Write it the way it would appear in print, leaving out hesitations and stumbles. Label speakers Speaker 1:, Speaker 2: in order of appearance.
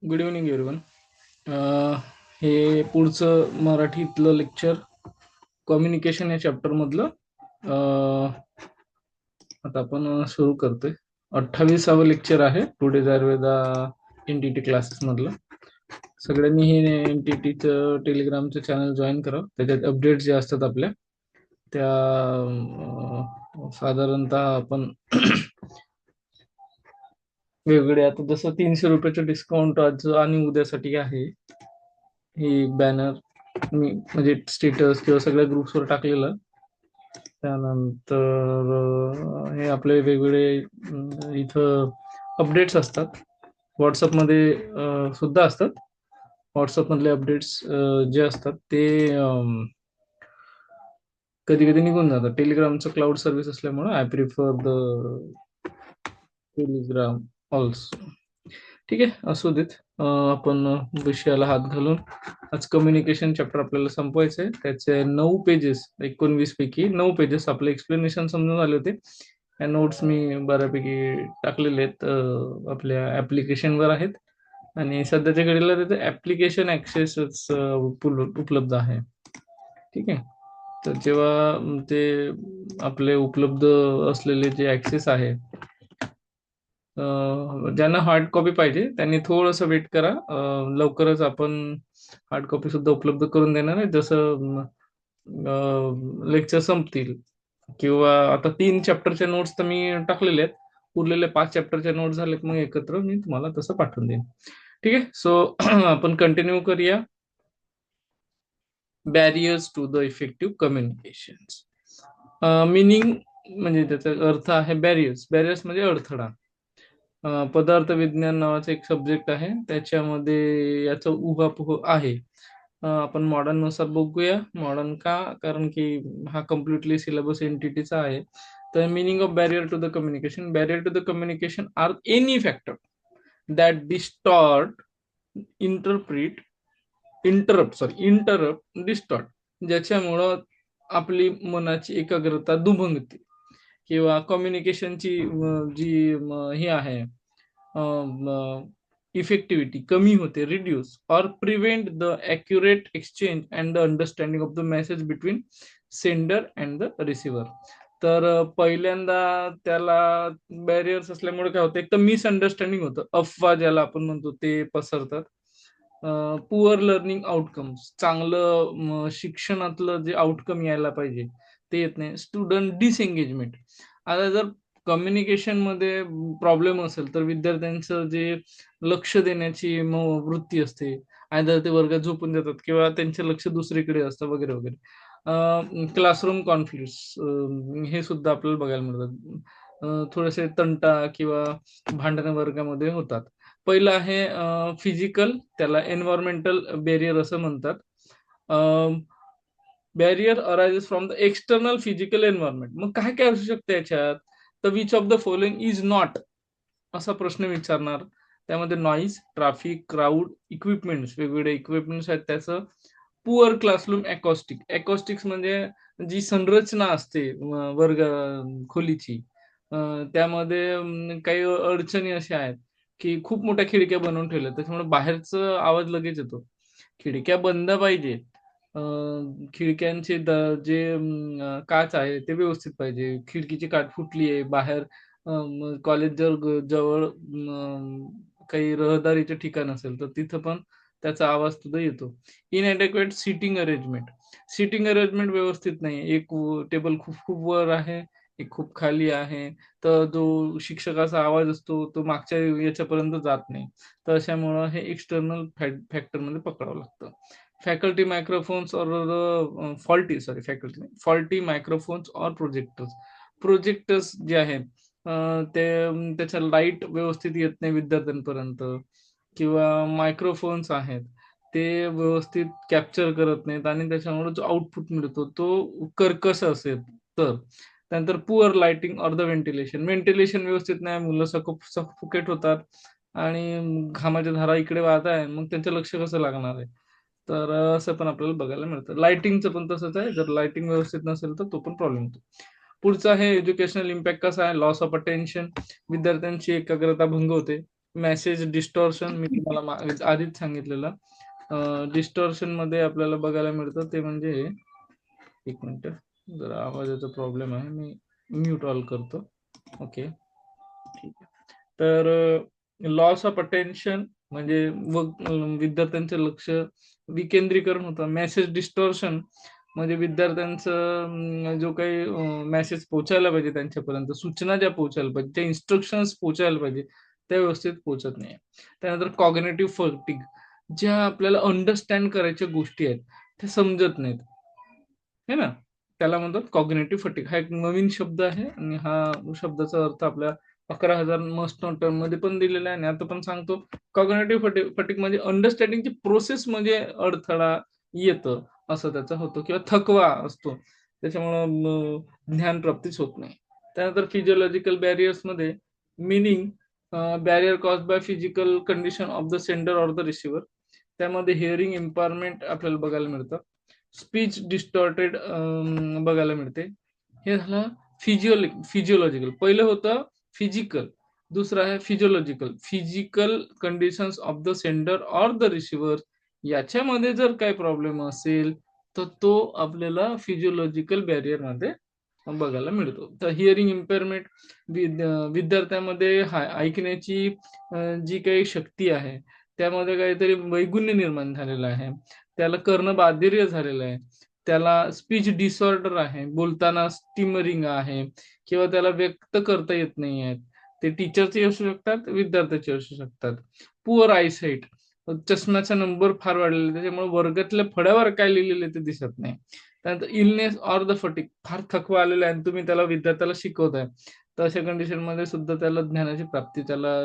Speaker 1: Good evening everyone. हे पुढचं मराठीतलं लेक्चर कम्युनिकेशन या चॅप्टर मधलं आता आपण सुरू करतोय. 28वे लेक्चर आहे टुडेज आयुर्वेदा एनटीटी क्लासेस मधलं. सगळ्यांनी हे एनटीटीचं टेलिग्रामचं चॅनल जॉईन करा. त्याच्यात अपडेट्स जे असतात आपल्या त्या साधारणतः आपण वेगवेगळे आता जसं 300 रुपयाचं डिस्काउंट आज आणि उद्यासाठी आहे. ही बॅनर मी म्हणजे स्टेटस किंवा सगळ्या ग्रुप्सवर टाकलेलं. त्यानंतर हे आपले वेगवेगळे इथं अपडेट्स असतात. व्हॉट्सअपमध्ये सुद्धा असतात. व्हॉट्सअपमधले अपडेट्स जे असतात ते कधी कधी निघून जातात. टेलिग्रामचं क्लाउड सर्व्हिस असल्यामुळे I prefer the Telegram also. ठीक आहे, असू देत. आपण विषयाला हात घालून आज कम्युनिकेशन चॅप्टर आपल्याला संपवायचं आहे. त्याचे 9 पेजेस, 19 पैकी 9 पेजेस आपले एक्सप्लेनेशन समजून आले होते. या नोट्स मी बऱ्यापैकी टाकलेले आहेत, आपल्या ऍप्लिकेशनवर आहेत आणि सध्याच्या घडीला तिथे ऍप्लिकेशन ऍक्सेसच उपलब्ध आहे. ठीक आहे, तर जेव्हा ते आपले उपलब्ध असलेले जे ऍक्सेस आहे, ज्यांना हार्ड कॉपी पाहिजे त्यांनी थोडंसं वेट करा. लवकरच आपण हार्ड कॉपी सुद्धा उपलब्ध करून देणार आहे, जसं लेक्चर संपतील. किंवा आता 3 चॅप्टरच्या नोट्स तर मी टाकलेले आहेत. उरलेले 5 चॅप्टरच्या नोट्स झालेत, मग एकत्र मी तुम्हाला तसं पाठवून देईन. ठीक आहे, सो आपण कंटिन्यू करूया. Barriers to the effective communication. Meaning म्हणजे त्याचा अर्थ आहे बॅरियर्स. बॅरियर्स म्हणजे अडथळा. पदार्थ विज्ञान नावाचा एक सब्जेक्ट आहे, त्याच्यामध्ये याचा उहापोह आहे. आपण मॉडर्न नुसार बघूया. मॉडर्न का? कारण की हा कम्प्लिटली सिलेबस एनटीटीचा आहे. तर meaning of barrier to the communication. Barrier to the communication are any factor that distort, interpret, interrupt, distort, ज्याच्यामुळं आपली मनाची एकाग्रता दुभंगते किंवा कम्युनिकेशनची जी ही आहे इफेक्टिव्हिटी कमी होते, रिड्यूस और prevent the accurate exchange and the understanding of the message between sender and the receiver. तर पहिल्यांदा त्याला बॅरियर्स असल्यामुळे काय होतं, एक तर मिसअंडरस्टँडिंग होतं, अफवा ज्याला आपण म्हणतो ते पसरतात. पुअर लर्निंग आउटकम्स, चांगलं शिक्षणातलं जे आउटकम यायला पाहिजे ते येत नाही. Student disengagement. आता जर कम्युनिकेशन मध्ये प्रॉब्लेम असेल तर विद्यार्थ्यांचं जे लक्ष देण्याची वृत्ती असते, आयदर ते वर्गात झोपून देतात किंवा त्यांचे लक्ष दुसरीकडे असतं वगैरे वगैरे. क्लासरूम कॉन्फ्लिक्ट्स हे सुद्धा आपल्याला बघायला मिळतात. थोडेसे तंटा किंवा भांडणं वर्गामध्ये होतात. पहिलं आहे फिजिकल, त्याला एन्व्हायरमेंटल बॅरियर असं म्हणतात. Barrier arises from the external physical environment. मग काय काय असू शकतं याच्यात? तर which of the following is not, असा प्रश्न विचारणार. त्यामध्ये नॉईज, ट्रॅफिक, क्राऊड, इक्विपमेंट्स, वेगवेगळे इक्विपमेंट्स आहेत त्याचं. Poor classroom acoustic. अकॉस्टिक्स म्हणजे जी संरचना असते वर्ग खोलीची, त्यामध्ये काही अडचणी अशा आहेत की खूप मोठ्या खिडक्या बनवून ठेवल्या, त्याच्यामुळे बाहेरचा आवाज लगेच येतो. खिडक्या बंद पाहिजे. खिडक्यांचे जे काच आहे ते व्यवस्थित पाहिजे. खिडकीची काच फुटली आहे बाहेर, कॉलेज जर जवळ काही रहदारीचे ठिकाण असेल तर तिथं पण त्याचा आवाज सुद्धा येतो. Inadequate sitting arrangement. Sitting arrangement व्यवस्थित नाही. एक टेबल खूप खूप वर आहे, एक खूप खाली आहे, तर जो शिक्षकाचा आवाज असतो तो मागच्या याच्यापर्यंत जात नाही. तर अशामुळं हे एक्सटर्नल फॅक्टर मध्ये पकडावं लागतं. फॅकल्टी मायक्रोफोन्स और faulty, sorry faculty faulty microphones और प्रोजेक्टर्स. प्रोजेक्टर्स जे आहेत ते त्याच्या लाईट व्यवस्थित येत नाही विद्यार्थ्यांपर्यंत, किंवा मायक्रोफोन्स आहेत ते व्यवस्थित कॅप्चर करत नाहीत आणि त्याच्यामुळे जो आउटपुट मिळतो तो कर्कश असेल तर. त्यानंतर poor lighting or the ventilation. Ventilation व्यवस्थित नाही, मुलं सफोकेट होतात आणि घामाच्या धारा इकडे वाहत आहे, मग त्यांचं लक्ष कसं लागणार आहे? तर असं पण आपल्याला बघायला मिळतं. लाइटिंगचं पण तसंच आहे, जर लाइटिंग व्यवस्थित नसेल तर तो पण प्रॉब्लेम होतो. पुढचा आहे एज्युकेशनल इम्पॅक्ट कसा आहे? Loss of attention. विद्यार्थ्यांची एकाग्रता भंग होते. मेसेज डिस्टॉर्शन मी तुम्हाला आधीच सांगितलेलं. डिस्टॉर्शनमध्ये आपल्याला बघायला मिळतं ते म्हणजे एक मिनिट, जरा आवाजाचा प्रॉब्लेम आहे, मी म्यूट ऑल करतो. ओके, ठीक आहे. तर लॉस ऑफ अटेन्शन म्हणजे विद्यार्थ्यांचं लक्ष विकेंद्रीकरण होतं. मेसेज डिस्टॉर्शन म्हणजे विद्यार्थ्यांचं जो काही मेसेज पोहोचायला पाहिजे त्यांच्यापर्यंत, सूचना ज्या पोहोचायला पाहिजे, त्या इन्स्ट्रक्शन्स पोहोचायला पाहिजे, त्या व्यवस्थित पोहोचत नाही. त्यानंतर कॉग्निटिव्ह फटिग, ज्या आपल्याला अंडरस्टँड करायच्या गोष्टी आहेत त्या समजत नाहीत, है ना? त्याला म्हणतात कॉग्निटिव्ह फटिग. हा एक नवीन शब्द आहे आणि हा शब्दाचा अर्थ आपल्या 11,000 मस्ट नोट मध्ये पण दिलेला आहे आणि आता पण सांगतो. कॉग्निटिव्ह फटिग म्हणजे अंडरस्टँडिंगची प्रोसेस मध्ये अडथळा येतं, असं त्याचा होतो किंवा थकवा असतो. त्याच्यामुळं ज्ञान प्राप्तीच होत नाही. त्यानंतर फिजिओलॉजिकल बॅरियर्समध्ये meaning barrier caused by physical condition of the sender or the receiver. त्यामध्ये हिअरिंग इम्पेअरमेंट आपल्याला बघायला मिळतं. स्पीच डिस्टॉर्टेड बघायला मिळते. हे झालं फिजिओलॉजिकल. पहिलं होतं फिजिकल, दुसरं आहे physiological. Physical conditions of the sender or the receiver, याच्यामध्ये जर काही प्रॉब्लेम असेल तर तो आपल्याला फिजिओलॉजिकल बॅरियरमध्ये बघायला मिळतो. तर हिअरिंग इम्पेअरमेंट, विद्यार्थ्यांमध्ये ऐकण्याची जी काही शक्ती आहे त्यामध्ये काहीतरी वैगुण्य निर्माण झालेलं आहे, त्याला कर्णबाधिर्य झालेलं आहे, त्याला स्पीच डिसऑर्डर आहे, बोलताना स्टिमरिंग आहे किंवा त्याला व्यक्त करता येत नाही आहेत. ते टीचरचे असू शकतात, विद्यार्थ्याचे असू शकतात. पुअर आयसाईट, चष्म्याचा नंबर फार वाढलेला, त्याच्यामुळे वर्गातल्या फळ्यावर काय लिहिलेलं ते दिसत नाही. त्यानंतर इलनेस ऑर द फटिग, फार थकवा आलेला आहे आणि तुम्ही त्याला विद्यार्थ्याला शिकवताय, तर अशा कंडिशन मध्ये सुद्धा त्याला ज्ञानाची प्राप्ती त्याला